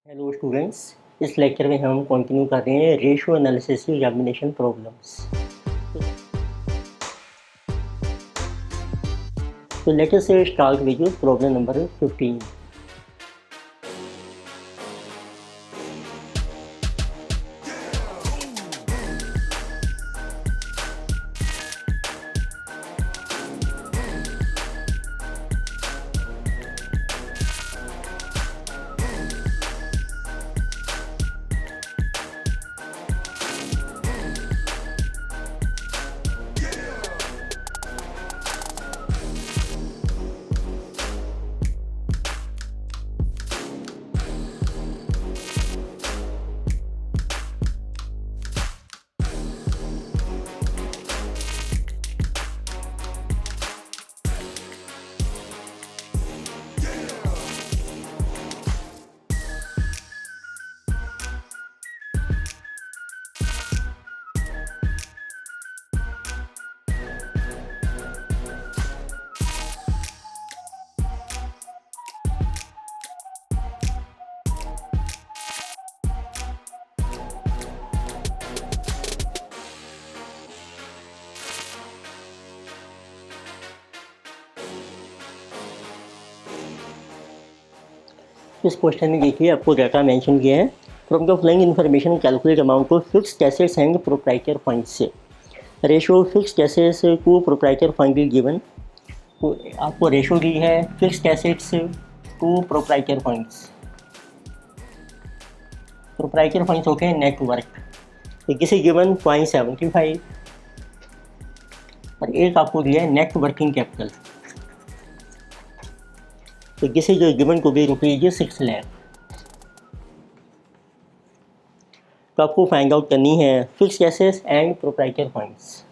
Hello students. इस lecture में हम कंटिन्यू कर रहे हैं रेशियो एनालिसिस एग्जामिनेशन प्रॉब्लम्स। तो let us start with problem number 15। इस क्वेश्चन में देखिए आपको डाटा मेंशन किया है। From the following information calculate amount of fixed assets and proprietor funds से ratio fixed assets to proprietor fund is given. तो आपको रेशियो दी है fixed assets to proprietor funds. Proprietor funds होते हैं नेटवर्क, तो किसी गिवन 0.75 और एक आपको दिया है नेट वर्किंग कैपिटल, तो किसी जो गिवन को भी रुपीज 6 लाख। तो आपको फाइंड आउट करनी है fixed assets and proprietor funds.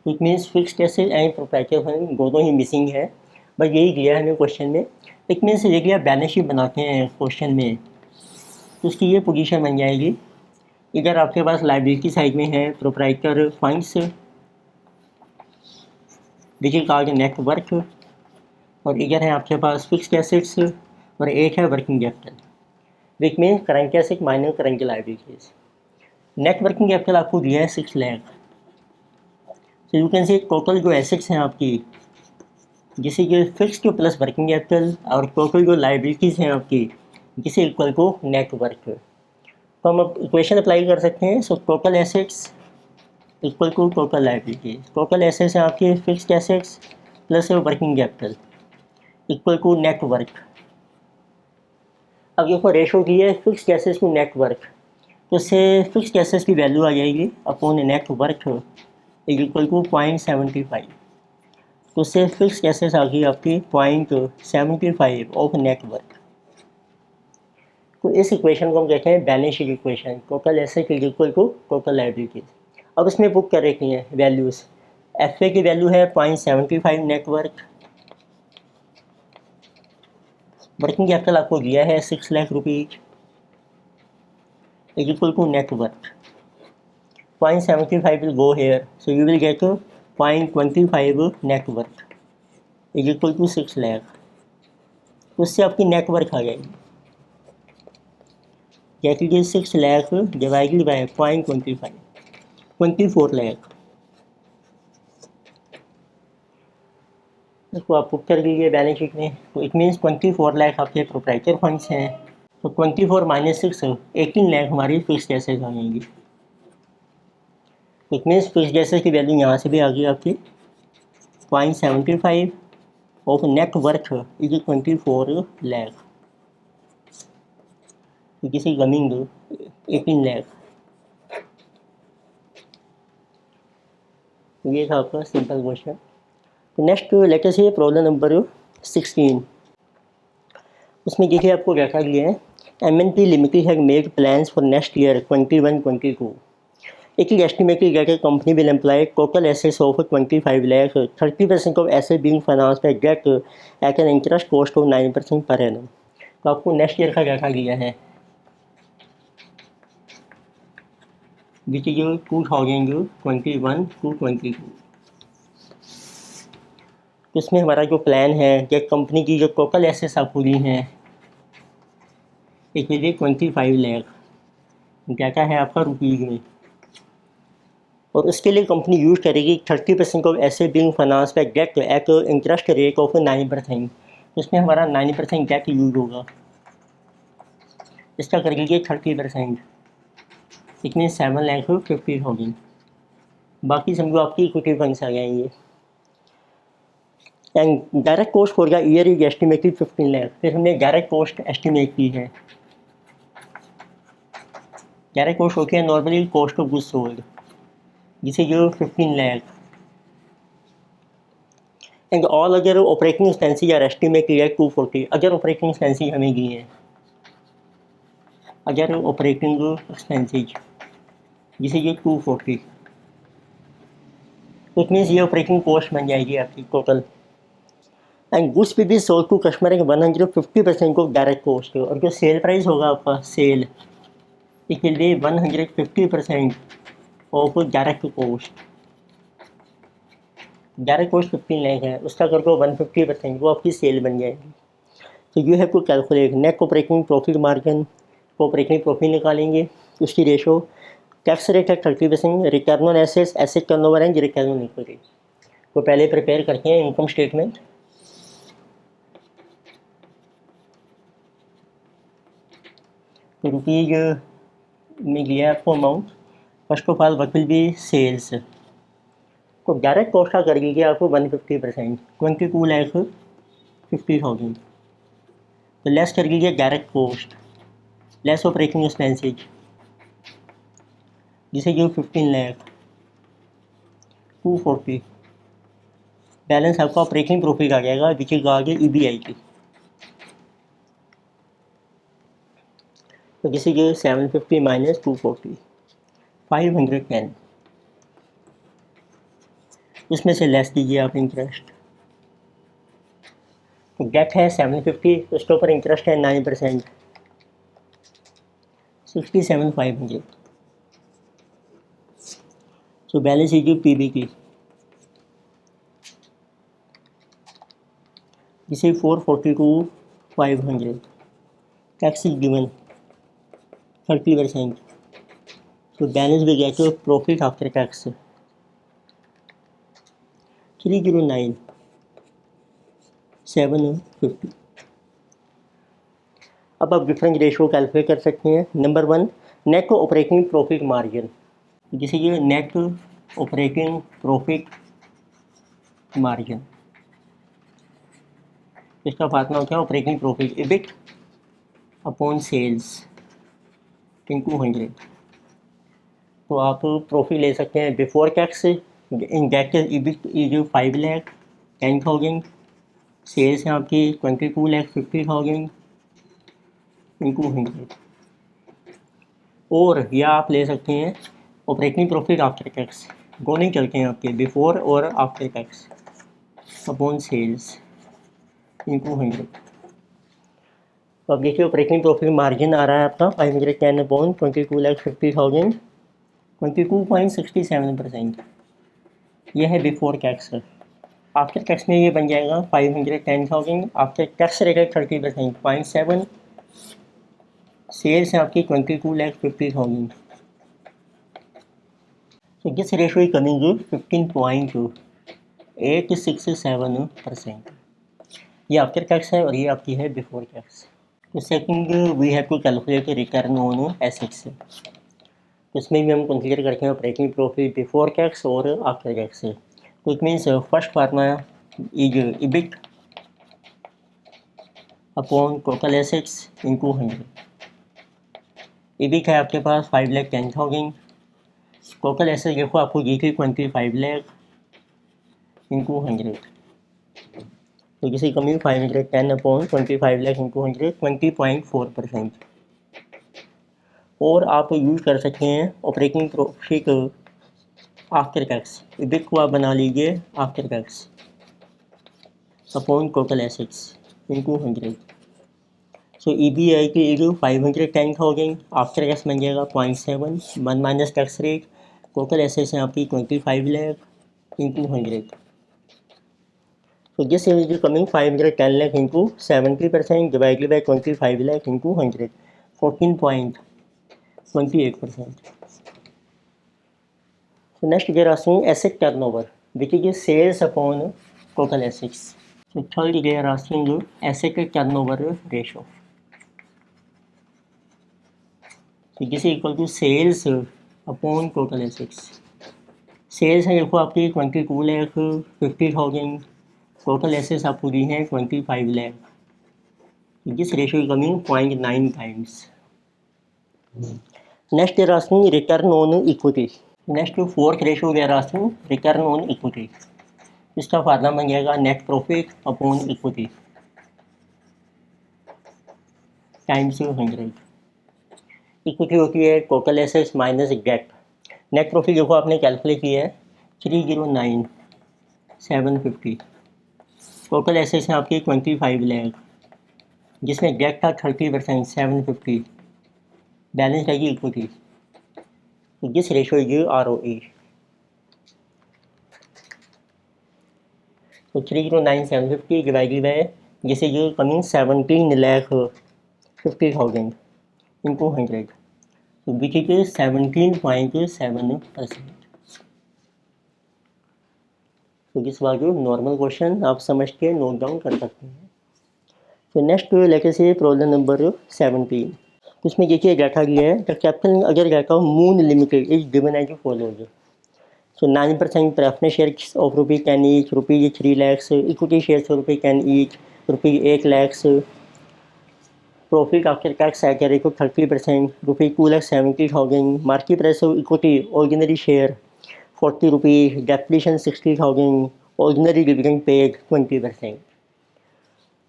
It means fixed asset and proprietor fund दोनों ही मिसिंग है, बस यही दिया है हमें क्वेश्चन में। इट मीन्स देखिए आप बैलेंस शीट बनाते हैं क्वेश्चन में, तो उसकी ये पोजीशन बन जाएगी। इधर आपके पास लाइबिलिटी साइड में है proprietor funds, which is called network, और इधर है आपके पास फिक्स्ड एसेट्स और एक है working capital, which means current asset minus current liabilities. Net working capital आपको दिया है 6 लाख। तो यू कैन से टोटल जो एसेट्स हैं आपकी, जिसे कि फिक्स्ड प्लस वर्किंग कैपिटल, और टोटल जो लाइबिलिटीज़ हैं आपकी, जिसे इक्वल टू नेटवर्क। तो हम अब इक्वेशन अप्लाई कर सकते हैं। So total assets equal to total liabilities. Total assets हैं आपके fixed assets plus working capital equal to net worth. अब देखो रेशो की है फिक्स्ड एसेट्स टू नेटवर्क, तो इससे फिक्स्ड एसेट्स की वैल्यू आ जाएगी upon net worth is equal to 0.75। तो उससे फिक्स्ड एसेट्स आ गई आपकी 0.75 ऑफ नेटवर्क। तो इस इक्वेशन को हम कहते हैं balance sheet equation. Total asset is equal to total liabilities. अब इसमें बुक कर रखी हैं वैल्यूज़। एफ ए की वैल्यू है 0.75 नेटवर्क, वर्किंग कैपिटल आपको दिया है 6 lakh rupees is equal to net worth. 0.75 will go here, so you will get 0.25 net worth is equal to 6 lakh. तो उससे आपकी नेटवर्क आ जाएगी, जैसे कि 6 लाख डिवाइडेड बाय 0.25, 24 लाख। इसको आप बुक कर दीजिए बैलेंस शीट में। तो इट मीन्स 24 लाख आपके प्रोप्राइटर फंड्स हैं। तो 24 माइनस 6 18 लाख हमारी फिक्स्ड एसेट्स आ जाएंगी। इट मीन्स फिक्स्ड एसेट्स की वैल्यू यहाँ से भी आ गई आपकी 0.75 ऑफ नेटवर्थ इज 24 लाख, किसी कमिंग 18 लाख। तो ये था आपका सिंपल क्वेश्चन। तो नेक्स्ट लेट अस से प्रॉब्लम नंबर 16। उसमें देखिए आपको क्या दिया है। MNP limited have made plans for next year 21-22। It is estimated that a company will employ total assets of 25 lakh, 30% of assets being financed by debt at an interest cost of 9% per annum। तो आपको next year का data दिया है, which is 2021 to 22। तो इसमें हमारा जो plan है कि कंपनी की जो टोटल एसेट्स आप पूरी हैं it will B 25 lakh, data है आपका रुपीज़ में। और उसके लिए कंपनी यूज़ करेगी 30% of asset being finance by debt at interest rate of 9%। इसमें हमारा 9% डेट यूज होगा, इसका कर लीजिए 30%, इट मीन 7,50,000। बाकी समझो आपकी इक्विटी फंड्स आ जाएंगे। And direct cost for the year is estimated 15 lakh. फिर हमने डायरेक्ट कॉस्ट एस्टिमेट की है। डायरेक्ट कॉस्ट होती है normally cost of goods sold, जिसे जो 15 लाख। एंड ऑल अगर operating expenses are estimated at 240। अगर ऑपरेटिंग एक्सपेंसेस हमें दिए हैं, अगर ऑपरेटिंग एक्सपेंसेस जिसे ये 240, इट मीन्स ये ऑपरेटिंग कॉस्ट बन जाएगी आपकी टोटल। एंड गुड्स पे भी सोल्ड टू कस्टमर के 150% को डायरेक्ट कॉस्ट। और जो सेल प्राइस होगा आपका sale, it will be 150% of direct cost. Direct cost 15 lakh है, उसका कर दो 150%, वो आपकी सेल बन जाएगी। तो you have to calculate net operating profit margin, operating profit निकालेंगे, उसकी रेशो। टैक्स रेट है 30%, return on assets, asset turnover and return on equity. तो पहले प्रिपेयर करते हैं इनकम स्टेटमेंट। तो रुपीज़ में लिया आपको amount. First of all what will be sales. तो डायरेक्ट कॉस्ट का कर लीजिए आपको 150%, 22,50,000। तो लेस कर लीजिए direct cost, less operating expenses, जिसे जो 15 लाख, 240। बैलेंस आपका ऑपरेटिंग प्रॉफिट आ जाएगा, विच इज आगे EBI की। तो जिसे जो 750 माइनस 240, 510। इसमें से लेस कीजिए आप इंटरेस्ट। तो डेट है 750, उसके ऊपर इंटरेस्ट है 9%, 67,500। सो बैलेंस कीजिए PB की, जिसे 442,500। Tax is given 30%। तो बैलेंस भी गया तो प्रॉफिट आफ्टर टैक्स 309,750। अब आप डिफरेंट रेशो कैलकुलेट कर सकते हैं। Number 1 net operating profit margin, जिसे ये नेट ऑपरेटिंग प्रॉफिट मार्जिन, इसका फार्मूला होता है operating profit EBIT upon sales into 100। तो आप प्रॉफिट ले सकते हैं before tax. In that EBIT is 5,10,000, sales है आपकी 22,50,000 इनटू 100। और या आप ले सकते हैं ऑपरेटिंग प्रॉफिट आफ्टर टैक्स, दोनों चलते हैं आपके बिफोर और after tax, upon sales into 100। तो अब देखिए ऑपरेटिंग प्रॉफिट मार्जिन आ रहा है आपका 510 अपॉन 22,50,000, 22.67%। यह है बिफोर टैक्स। आफ्टर टैक्स में ये बन जाएगा 510,000, आफ्टर टैक्स रेट है 30%, 0.7। सेल्स है आपकी 22,50,000। तो दिस रेशो इज कमिंग 15.867%। ये आफ्टर टैक्स है और ये आपकी है बिफोर टैक्स। तो second we have to calculate return on assets. तो इसमें भी हम कंसीडर करते हैं ऑपरेटिंग प्रॉफिट बिफोर टैक्स और आफ्टर टैक्स। तो it means first formula is EBIT upon total assets into 100। EBIT है आपके पास 5,10,000, टोटल एसेट्स देखो आपको दी थी 25 लाख इनटू 100। तो जिसे कमी 510 अपॉन 25 लाख इंटू 100, 20.4%। और आप यूज़ कर सकते हैं operating profit after tax. EBIT को आप बना लीजिए after tax upon total assets into 100। सो EBI की इज 510,000, आफ्टर टैक्स बन जाएगा 0.7, 1 minus tax rate. Total assets हैं आपकी 25 लाख इंटू 100। तो So this is coming 510 lakh into 70% divided by 25 lakh into 100, 14.28%. So next we are asking asset turnover, which is sales upon total assets. So third they are asking asset turnover ratio. So this is equal to sales upon total assets. Sales है देखो आपकी 22,50,000, total assets आपको दी हैं 25 lakh. This ratio is coming 0.9 times. Next we are asking return on equity. Next fourth ratio we are asking return on equity. इसका formula बन जाएगा net profit upon equity times 100. Equity होती है total assets minus debt. Net profit देखो आपने calculate किया है 309,750. Total assets हैं आपके 25 लाख, जिसमें डेट था 30% 750. बैलेंस रहेगी equity. This ratio is ROE. तो 309,750 डिवाइडेड बाय जिस is coming 17,50,000 into 100, which is 17.7%. तो दिस वाज नॉर्मल क्वेश्चन, आप समझ के नोट डाउन कर सकते हैं. तो नेक्स्ट लेके से प्रॉब्लम नंबर 17. उसमें देखिए डाटा दिया है द कैपिटल अगर data Moon limited is given as follows. So 9% preference shares of rupees 10 each, rupees 3 lakhs, equity shares of rupees 10 each, rupees 8 lakhs, profit after tax at a rate of 30%, rupees 2,70,000, market price of equity ordinary share 40 rupees, depletion 60,000, ordinary dividend paid 20%.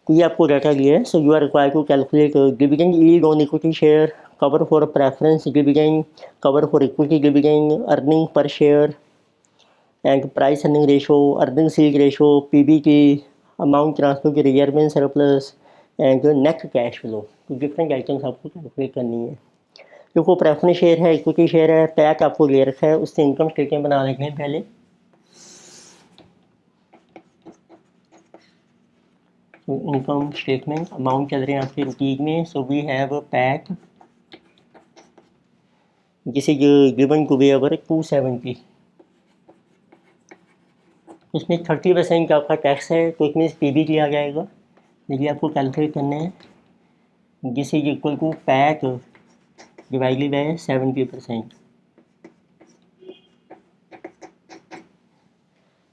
तो ये आपको data दिया है. So you are required to calculate dividend yield on equity share, cover for preference dividend, cover for equity dividend, earning per share and price earning ratio, earnings yield ratio, PBT, amount transfer to reserve and surplus, and net cash flow. तो different items आपको calculate करनी है. देखो preference share है, equity share है, pack आपको ले रखा है, उससे इनकम स्टेटमेंट बना लेते हैं पहले. तो इनकम स्टेटमेंट अमाउंट चल रहे हैं आपके रुपीज में. सो वी हैव पैक जिस is given to be our 270. उसमें 30% का आपका टैक्स है, तो इसमें PBT आ जाएगा. यदि आपको कैलकुलेट करना है this is equal to PAT divided by 70%.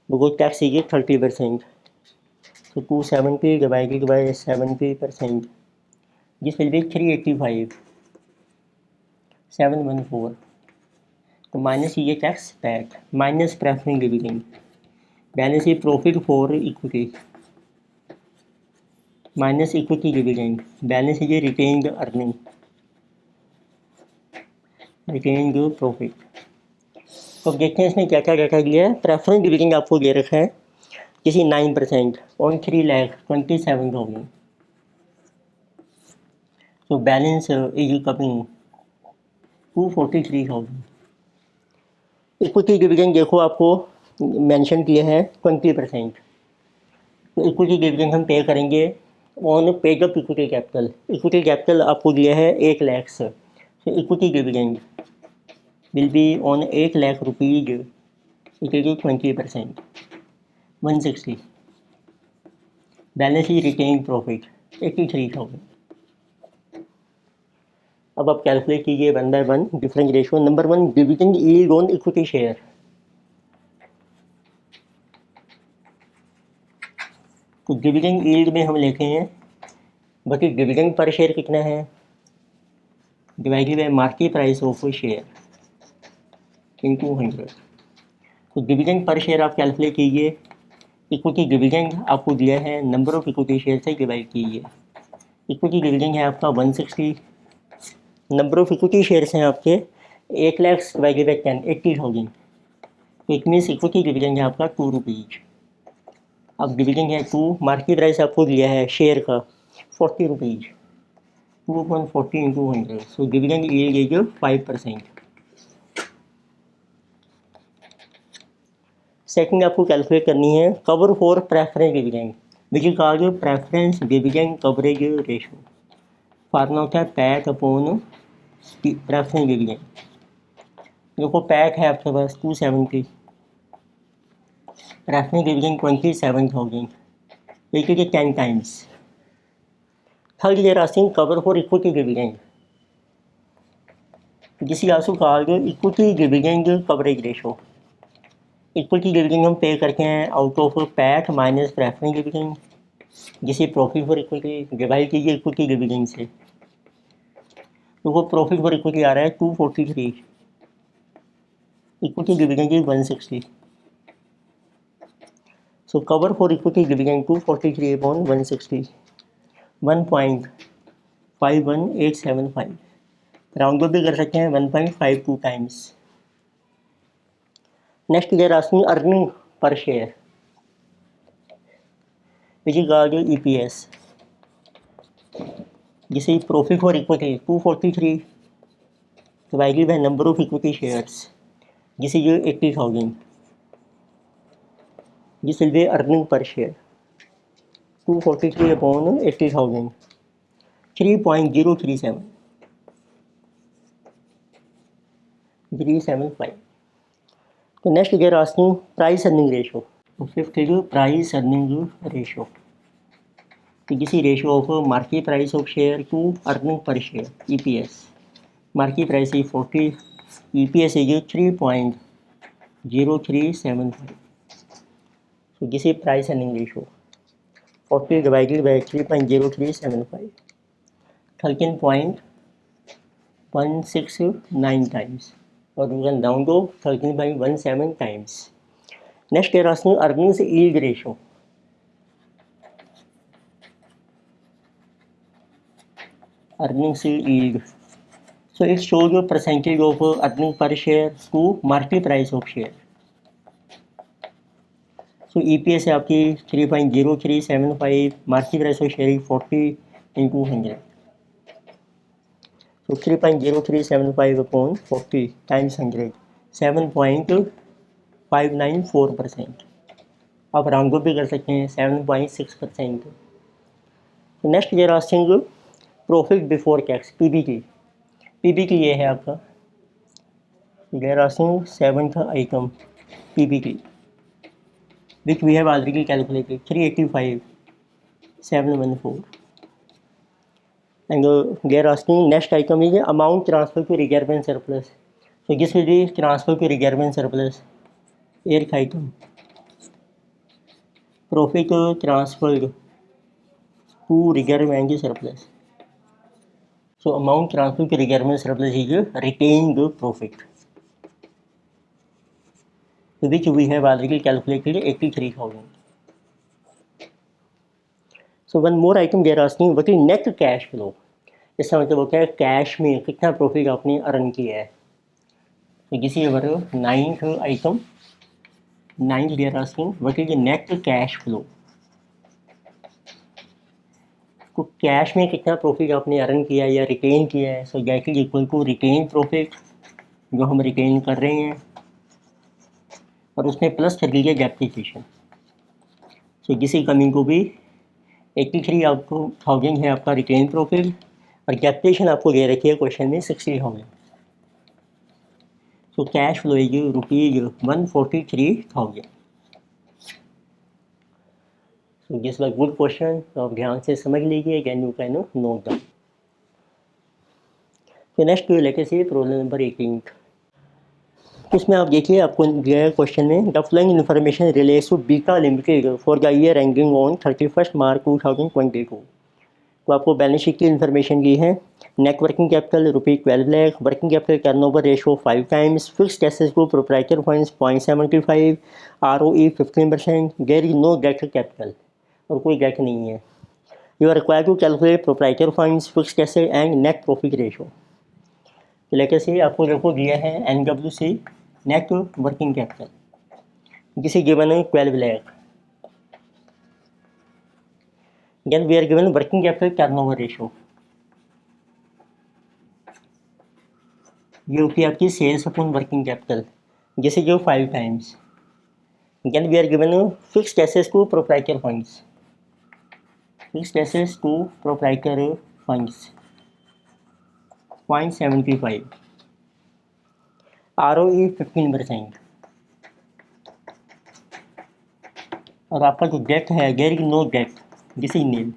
Because tax is 30%. तो 270 divided by 70%, this will be 385, 714. तो माइनस ये tax PAT minus preference dividend, balance is profit for equity minus equity dividend, balance is retained earning, retained profit. तो देखते हैं इसमें क्या क्या data दिया है. प्रेफरेंस डिविडेंड आपको दे रखा है किसी 9% ऑन 3,27,000. तो balance is coming 243,000. Equity dividend देखो आपको मेंशन किया है 20%. तो इक्विटी डिविडेंड हम पे करेंगे on paid up equity capital. Equity capital आपको दिया है 1 लाख. तो equity dividend will be on 1 lakh rupees, it is 20%, 160. Balance is retain profit 83,000. अब आप कैलकुलेट कीजिए one by one different ratio. Number 1 dividend yield on equity share. तो dividend yield में हम लेते हैं बाकी डिविडेंड पर शेयर कितना है divided by market price of share into 100. तो डिविडेंड पर शेयर आप कैलकुलेट कीजिए. इक्विटी डिविडेंड आपको दिया है नंबर ऑफ इक्विटी शेयर से डिवाइड कीजिए. इक्विटी डिविडेंड है आपका 160, नंबर ऑफ इक्विटी शेयर्स हैं आपके 1 लाख डिवाइडेड बाय 10 80,000. तो इट मीन्स इक्विटी डिविडेंड है आपका 2 रुपीज. अब डिविडेंड है 2, मार्केट प्राइस आपको दिया है शेयर का 40 rupees, 2.40 into 100. So dividend yield is 5%. Second आपको कैलकुलेट करनी है cover for preference dividend which is called preference dividend coverage ratio. Formula होता है पैक अपॉन प्रेफरेंस डिविडेंड। देखो पैक है आपके पास 270, preference dividend 27,000, equal to 10 times. Third year asking cover for equity dividend this is also called equity dividend coverage ratio. Equity dividend हम pay करते हैं out of pack minus preference dividend, जिसे profit for equity divide कीजिए equity dividend से। तो वो profit for equity आ रहा है 243, equity dividend is 160। So cover for equity dividend 243 upon 160 1.51875, round भी कर सकते हैं 1.52 times. Next they're asking earning per share which is called EPS, जिसे profit for equity 243 divided by number of equity shares, जिसे ये 80,000, जिस will be earning per share 243 upon 80,000 3.0375। तो next they're asking price earning ratio. तो fifth है जो price earning ratio, तो किसी ratio of market price of share to earning per share EPS। Market price is 40, EPS is 3.0375। so this is price earning ratio 40 divided by 3.0375, 13.169 times, or you can down to 13.17 times. Next they are asking earnings yield ratio. Earnings yield, so it shows the percentage of earning per share to market price of share. So EPS है आपकी 3.0375, market price of share 40 into 100, so 3.0375 upon 40 times 100, 7.594%। आप round भी कर सकते हैं 7.6%। Next ये asking profit before tax PBT ये है आपका। ये asking seventh item PBT which we have already calculated 385,714, and they are asking next item is amount transfer to reserve and surplus. So this will be transfer to reserve and surplus, eighth item profit transferred to reserve and surplus. So amount transfer to reserve and surplus is retained profit, which we have already calculated 83,000. So one more item they are asking what is net cash flow। इसका मतलब होता है cash में कितना profit आपने earn किया है। तो किसी ninth item they are asking what is net cash flow। तो कैश में कितना प्रॉफिट आपने अर्न किया या रिटेन किया है। So that is equal to retain profit जो हम रिटेन कर रहे हैं, और उसमें प्लस कर लीजिए डेप्रिसिएशन। सो किसी कमिंग को भी 83,000 है आपका रिटेन प्रॉफिट, और डेप्रिसिएशन आपको दे रखी है क्वेश्चन में 60,000। So cash flow is ₹143,000। So this was good question, तो आप ध्यान से समझ लीजिए, कैन यू नोट डाउन। तो नेक्स्ट लेके से प्रॉब्लम नंबर 18। इसमें आप देखिए आपको दिया है क्वेश्चन में the following information relates to Beta Limited for the year ending on 31 March 2022। तो आपको बैलेंस शीट की इन्फॉर्मेशन दी है। Net working capital ₹12 lakh, working capital turnover ratio 5 times, fixed assets को proprietor funds 0.75, ROE 15%, there is no debt capital, और कोई debt नहीं है। You are required to calculate proprietor funds, fixed asset and net profit ratio. तो लेकर से आपको देखो दिया है NWC नेट वर्किंग कैपिटल, जिसे गिवन है 12 lakh. Then we are given working capital turnover ratio, ये होती है आपकी सेल्स अपॉन वर्किंग कैपिटल, जैसे जो 5 times. Again we are given fixed assets to proprietary funds. Fixed assets to proprietary funds 0.75, ROE 15%, और आपका जो डेट है there is no debt, this is nil.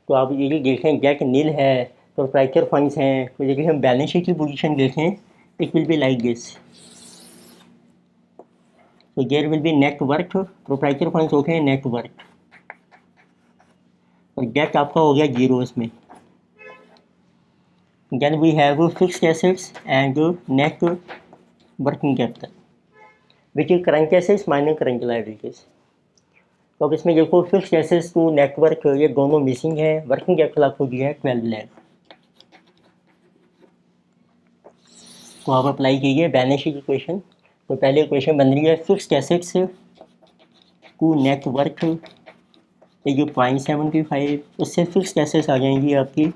तो आप ये जो देखें डेट नील है, प्रोप्राइटर फंड्स हैं, तो यदि हम बैलेंस शीट की पोजीशन देखें it will be like this. तो there will be net worth, proprietor funds होते हैं नेट वर्थ, और डेट आपका हो गया जीरो इसमें। Then we have fixed assets and net working capital which is current assets minus current liabilities. तो अब इसमें देखो फिक्स्ड एसेट्स टू नेटवर्क ये दोनों मिसिंग है, वर्किंग कैपिटल आपको दिया है 12 लाख। तो आप अप्लाई कीजिए बैलेंस शीट इक्वेशन। तो पहले इक्वेशन बन रही है फिक्स्ड एसेट्स टू नेटवर्क, ये जो 0.75, उससे फिक्स्ड एसेट्स आ जाएंगी आपकी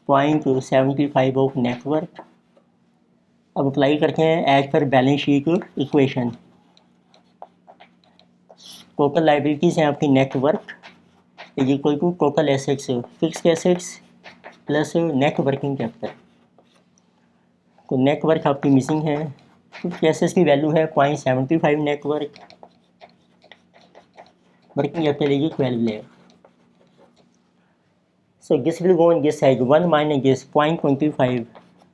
0.75 ऑफ नेटवर्क। अब अप्लाई करते हैं as per balance sheet equation. Total liabilities हैं आपकी net worth is equal to total assets, fixed assets plus net working capital. तो नेटवर्क आपकी मिसिंग है, फिक्स्ड एसेट्स की वैल्यू है 0.75 net worth, working capital is 12 lakh. So this will go on this side, 1 minus this 0.25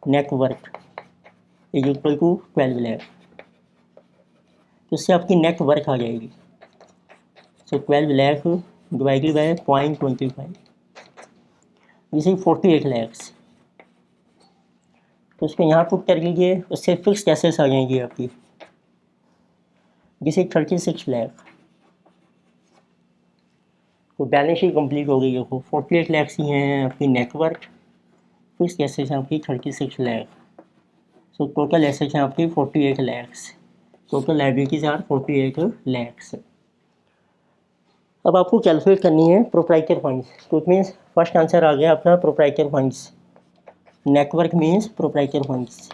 net worth is equal to 12 lakh. तो इससे आपकी net worth आ जाएगी। So 12 lakh divided by 0.25, this is 48 lakhs. तो उसको यहाँ पुट कर लीजिए, उससे फिक्स्ड एसेट्स आ जाएंगी आपकी, दिस इज 36 लाख। तो बैलेंस शीट कंप्लीट हो गई। देखो 48 लैक्स ही हैं आपकी नेटवर्क, फिक्स्ड एसेट्स हैं आपकी 36 लाख। सो टोटल एसेट्स हैं आपकी 48 lakhs, total liabilities are 48 lakhs. अब आपको कैलकुलेट करनी है प्रोप्राइटर फंड्स। तो इट मीन्स फर्स्ट आंसर आ गया अपना proprietor funds, net worth means proprietor funds.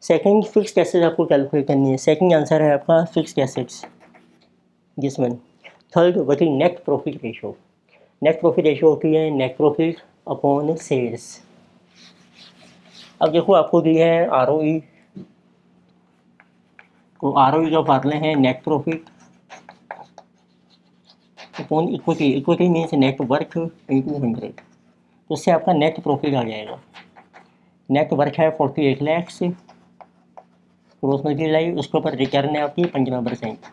Second fixed assets आपको कैलकुलेट करनी है, सेकंड आंसर है आपका fixed assets this one. Third what is net profit ratio. Net profit ratio होती है नेट प्रॉफिट अपॉन सेल्स। अब देखो आपको दी है ROE, तो ROE का फार्मूला है net profit upon equity, equity means net worth into 100। तो उससे आपका नेट प्रॉफिट आ जाएगा। नेट वर्थ है 48 लैक्स, क्रॉस मल्टीप्लाई उसके ऊपर रिटर्न है आपकी 15%,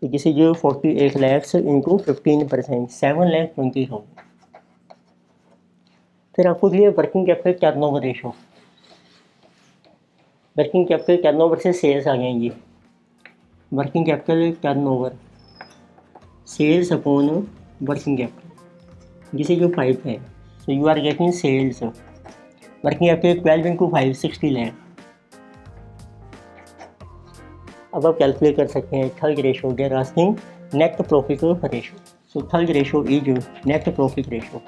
तो दिस इज 48 लैक्स इंटू 15%, 7,20,000। फिर आपको दिए working capital turnover ratio. Working capital turnover से सेल्स आ जाएंगी, working capital turnover sales upon working capital, जिसे जो 5 है। So you are getting sales working capital 12 into 5 60 lakh. अब आप कैलकुलेट कर सकते हैं third ratio, they're asking net profit ratio. So third ratio is net profit ratio.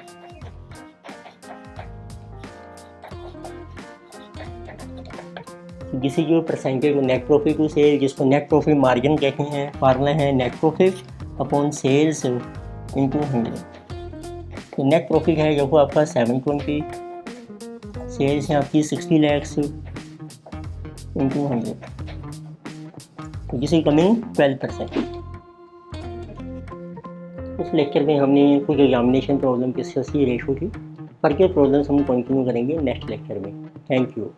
This is your percentage net profit to sale, जिसको net profit margin कहते हैं। Formula है net profit upon sales into 100। तो net profit है देखो आपका 720, sales हैं आपकी 60 लैक्स इंटू 100, तो दिस इज कमिंग 12%। इस लेक्चर में हमने कुछ एग्जामिनेशन प्रॉब्लम डिस्कस की रेशो की, फर्दर प्रॉब्लम्स हम कंटिन्यू करेंगे नेक्स्ट लेक्चर में। Thank you.